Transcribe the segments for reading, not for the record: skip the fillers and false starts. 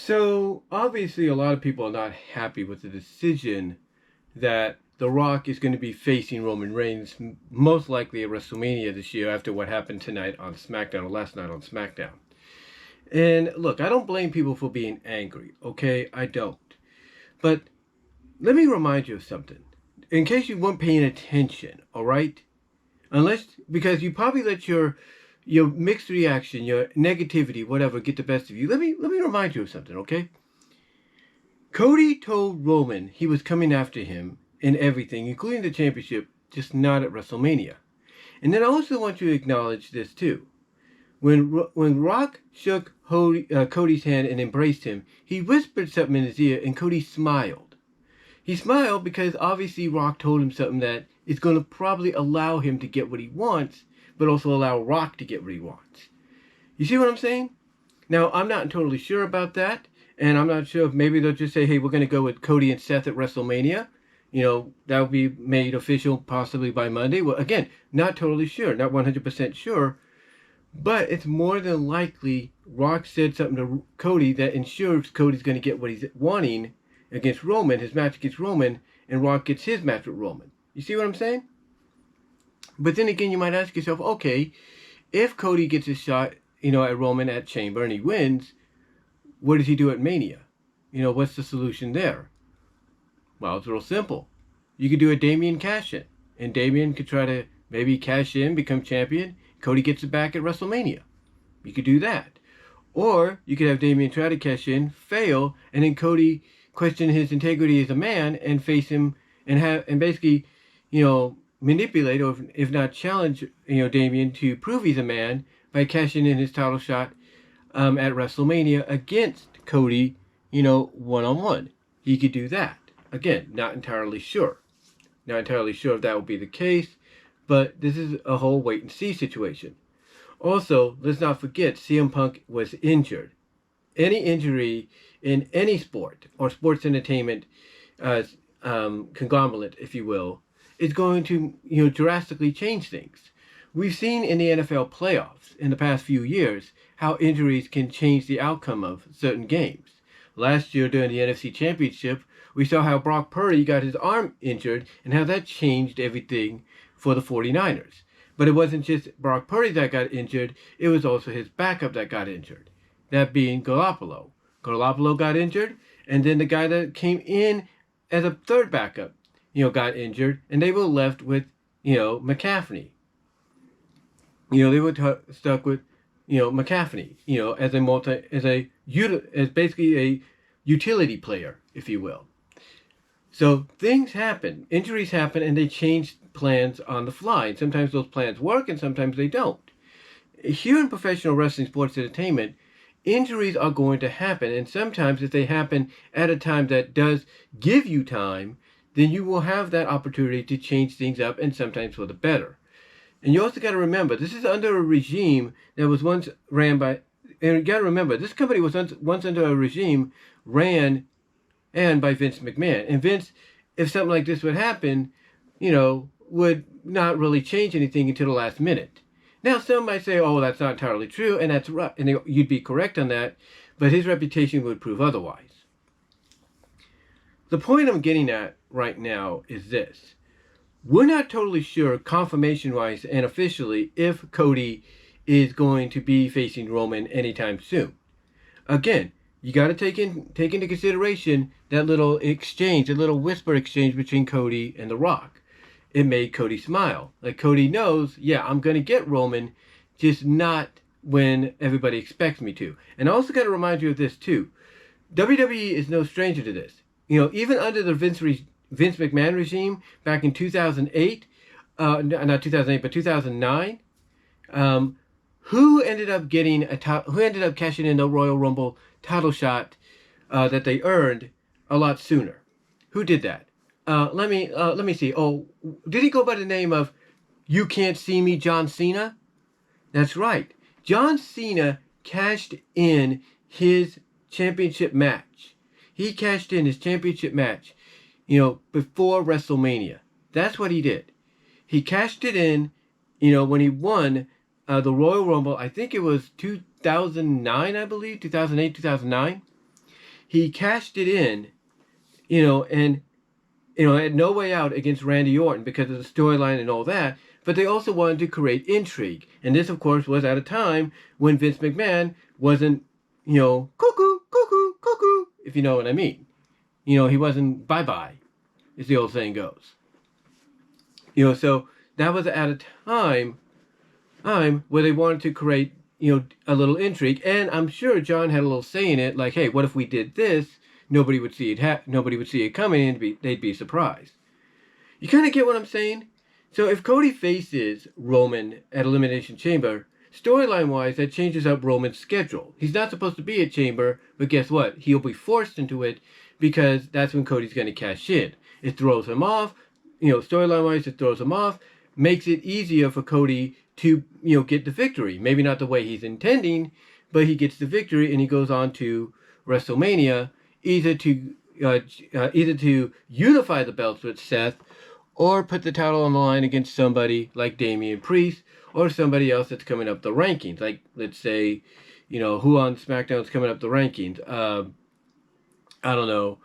So, obviously, a lot of people are not happy with the decision that The Rock is going to be facing Roman Reigns, most likely at WrestleMania this year after what happened tonight on SmackDown, or last night on SmackDown. And look, I don't blame people for being angry, okay? I don't. But let me remind you of something. In case you weren't paying attention, all right? Because you probably let your mixed reaction, your negativity, whatever, get the best of you. Let me remind you of something, okay? Cody told Roman he was coming after him in everything, including the championship, just not at WrestleMania. And then I also want you to acknowledge this too. When Rock shook Cody's hand and embraced him, he whispered something in his ear, and Cody smiled. He smiled because obviously Rock told him something that is going to probably allow him to get what he wants, but also allow Rock to get what he wants. You see what I'm saying? Now, I'm not totally sure about that, and I'm not sure if maybe they'll just say, hey, we're going to go with Cody and Seth at WrestleMania. You know, that will be made official possibly by Monday. Well, again, not totally sure, not 100% sure, but it's more than likely Rock said something to Cody that ensures Cody's going to get what he's wanting against Roman, his match against Roman, and Rock gets his match with Roman. You see what I'm saying? But then again, you might ask yourself, okay, if Cody gets his shot, at Roman at Chamber and he wins, what does he do at Mania? What's the solution there? Well, it's real simple. You could do a Damian cash-in, and Damian could try to maybe cash in, become champion. Cody gets it back at WrestleMania. You could do that. Or you could have Damian try to cash in, fail, and then Cody question his integrity as a man and face him and basically, manipulate or if not challenge, Damian to prove he's a man by cashing in his title shot at WrestleMania against Cody, one-on-one. He could do that. Again, not entirely sure. Not entirely sure if that will be the case, but this is a whole wait-and-see situation. Also, let's not forget, CM Punk was injured. Any injury in any sport or sports entertainment conglomerate, if you will, is going to drastically change things. We've seen in the NFL playoffs in the past few years how injuries can change the outcome of certain games. Last year during the NFC Championship, we saw how Brock Purdy got his arm injured and how that changed everything for the 49ers. But it wasn't just Brock Purdy that got injured, it was also his backup that got injured. That being Garoppolo. Garoppolo got injured, and then the guy that came in as a third backup, got injured, and they were left with, McCaffrey. They were stuck with, McCaffrey, as basically a utility player, if you will. So things happen, injuries happen, and they change plans on the fly. And sometimes those plans work, and sometimes they don't. Here in professional wrestling sports entertainment, injuries are going to happen, and sometimes if they happen at a time that does give you time, then you will have that opportunity to change things up, and sometimes for the better. And you also got to remember, this is under a regime that was once ran by, and you got to remember, this company was once under a regime ran and by Vince McMahon. And Vince, if something like this would happen, would not really change anything until the last minute. Now, some might say, oh, that's not entirely true, and that's right, and you'd be correct on that, but his reputation would prove otherwise. The point I'm getting at right now is this. We're not totally sure, confirmation-wise and officially, if Cody is going to be facing Roman anytime soon. Again, you got to take into consideration that little exchange, a little whisper exchange between Cody and The Rock. It made Cody smile. Like Cody knows, yeah, I'm going to get Roman, just not when everybody expects me to. And I also got to remind you of this too. WWE is no stranger to this. Even under the Vince McMahon regime back in 2008, not 2008, but 2009, who ended up cashing in the Royal Rumble title shot that they earned a lot sooner? Who did that? Let me see. Oh, did he go by the name of You Can't See Me, John Cena? That's right. John Cena cashed in his championship match. He cashed in his championship match, before WrestleMania. That's what he did. He cashed it in, when he won the Royal Rumble. I think it was 2009, I believe, 2008, 2009. he cashed it in, and had no way out against Randy Orton because of the storyline and all that. But they also wanted to create intrigue, and this, of course, was at a time when Vince McMahon wasn't, cuckoo, cuckoo, cuckoo, if you know what I mean. He wasn't bye-bye, as the old saying goes. So that was at a time where they wanted to create, a little intrigue. And I'm sure John had a little say in it, like, hey, what if we did this? Nobody would see it. Nobody would see it coming, and they'd be surprised. You kind of get what I'm saying? So if Cody faces Roman at Elimination Chamber, storyline-wise, that changes up Roman's schedule. He's not supposed to be at Chamber, but guess what? He'll be forced into it because that's when Cody's going to cash in. It throws him off. Storyline-wise, it throws him off. Makes it easier for Cody to, get the victory. Maybe not the way he's intending, but he gets the victory and he goes on to WrestleMania, either to unify the belts with Seth, or put the title on the line against somebody like Damian Priest, or somebody else that's coming up the rankings. Like, let's say, who on SmackDown is coming up the rankings? I don't know.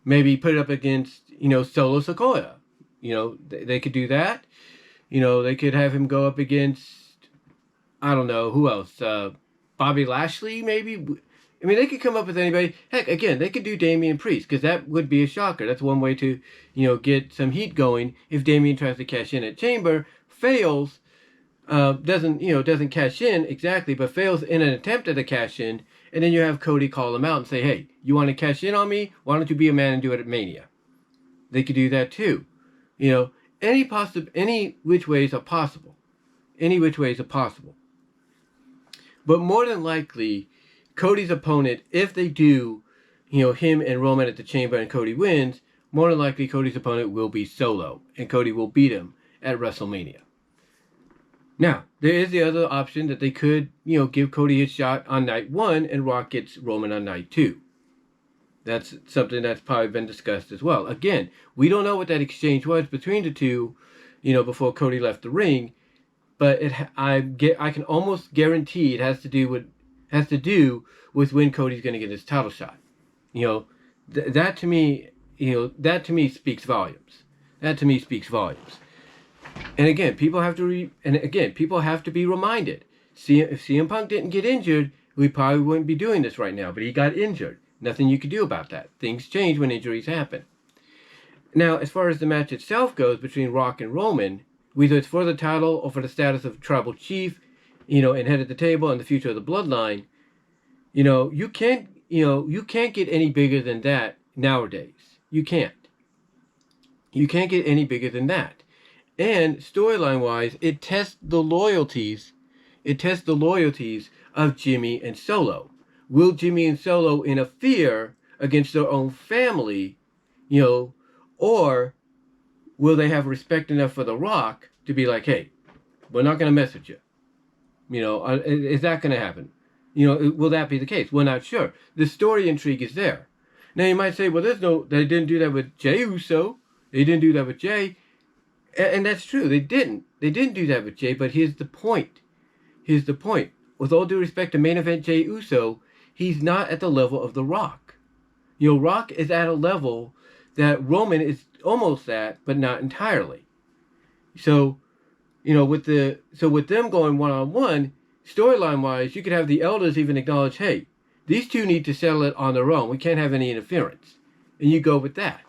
Maybe put it up against, Solo Sikoa. They could do that. They could have him go up against, I don't know, who else? Bobby Lashley, maybe? I mean, they could come up with anybody. Heck, again, they could do Damian Priest, because that would be a shocker. That's one way to, get some heat going. If Damian tries to cash in at Chamber, fails, doesn't cash in exactly, but fails in an attempt at a cash in, and then you have Cody call him out and say, hey, you want to cash in on me? Why don't you be a man and do it at Mania? They could do that too. Any which ways are possible. Any which ways are possible. But more than likely, Cody's opponent, if they do, him and Roman at the Chamber and Cody wins, more than likely Cody's opponent will be Solo, and Cody will beat him at WrestleMania. Now, there is the other option that they could, give Cody his shot on night 1 and Rock gets Roman on night 2. That's something that's probably been discussed as well. Again, we don't know what that exchange was between the two, before Cody left the ring, but I can almost guarantee it has to do with when Cody's going to get his title shot. That to me speaks volumes. That to me speaks volumes. And again, people have to be reminded. If CM Punk didn't get injured, we probably wouldn't be doing this right now. But he got injured. Nothing you could do about that. Things change when injuries happen. Now, as far as the match itself goes between Rock and Roman, whether it's for the title or for the status of Tribal Chief, and head of the table and the future of the Bloodline, you can't get any bigger than that nowadays. You can't. You can't get any bigger than that. And storyline-wise, it tests the loyalties of Jimmy and Solo. Will Jimmy and Solo interfere against their own family, or will they have respect enough for The Rock to be like, hey, we're not going to mess with you? Is that going to happen? Will that be the case? We're not sure. The story intrigue is there. Now, you might say, well, they didn't do that with Jey Uso. They didn't do that with Jey. And that's true. They didn't. They didn't do that with Jey, but here's the point. With all due respect to main event Jey Uso, he's not at the level of The Rock. Rock is at a level that Roman is almost at, but not entirely. So, with them going one-on-one, storyline-wise, you could have the elders even acknowledge, hey, these two need to settle it on their own. We can't have any interference. And you go with that.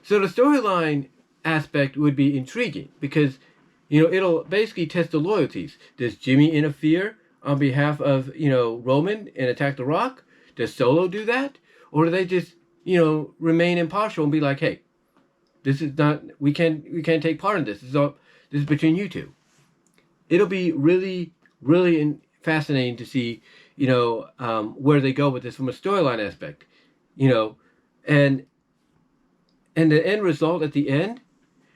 So the storyline aspect would be intriguing because, it'll basically test the loyalties. Does Jimmy interfere on behalf of, Roman and attack The Rock? Does Solo do that? Or do they just, remain impartial and be like, hey, this is not, we can't take part in this. This is between you two. It'll be really, really fascinating to see, where they go with this from a storyline aspect, and the end result at the end,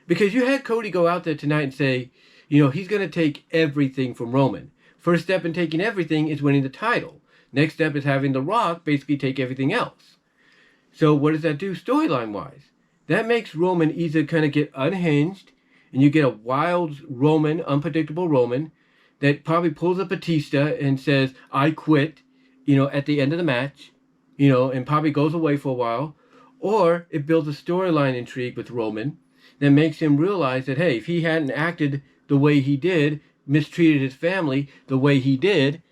because you had Cody go out there tonight and say, he's going to take everything from Roman. First step in taking everything is winning the title. Next step is having The Rock basically take everything else. So what does that do storyline-wise? That makes Roman either kind of get unhinged, and you get a wild Roman, unpredictable Roman, that probably pulls a Batista and says, I quit, at the end of the match, and probably goes away for a while, or it builds a storyline intrigue with Roman that makes him realize that, hey, if he hadn't acted the way he did, mistreated his family the way he did,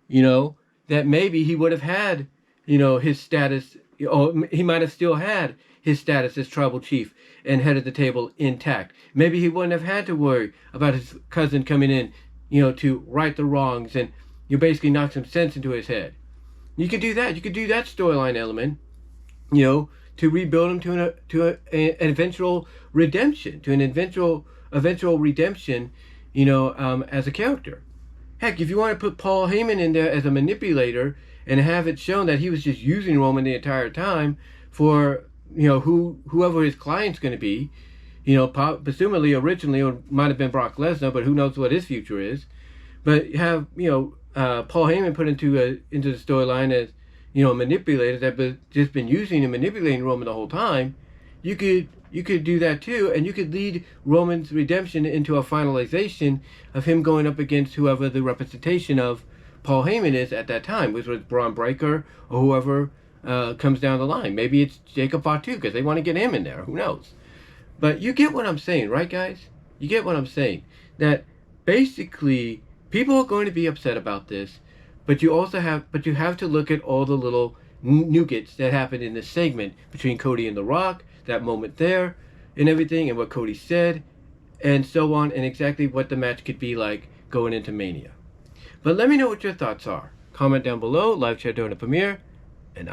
that maybe he would have had, his status, or he might have still had his status as tribal chief and head of the table intact. Maybe he wouldn't have had to worry about his cousin coming in, to right the wrongs and you basically knock some sense into his head. You could do that. You could do that storyline element, to rebuild him to an eventual redemption, to an eventual redemption, as a character. Heck, if you want to put Paul Heyman in there as a manipulator and have it shown that he was just using Roman the entire time for, whoever his client's going to be, presumably originally it might have been Brock Lesnar, but who knows what his future is. But have, Paul Heyman put into the storyline as, a manipulator that just been using and manipulating Roman the whole time. You could do that too, and you could lead Roman's redemption into a finalization of him going up against whoever the representation of Paul Heyman is at that time, whether it's Braun Breaker or whoever comes down the line. Maybe it's Jacob Fatu because they want to get him in there. Who knows? But you get what I'm saying, right, guys? You get what I'm saying. That basically people are going to be upset about this, but you have to look at all the little nuggets that happened in this segment between Cody and The Rock, that moment there, and everything, and what Cody said, and so on, and exactly what the match could be like going into Mania. But let me know what your thoughts are. Comment down below, live chat during the premiere,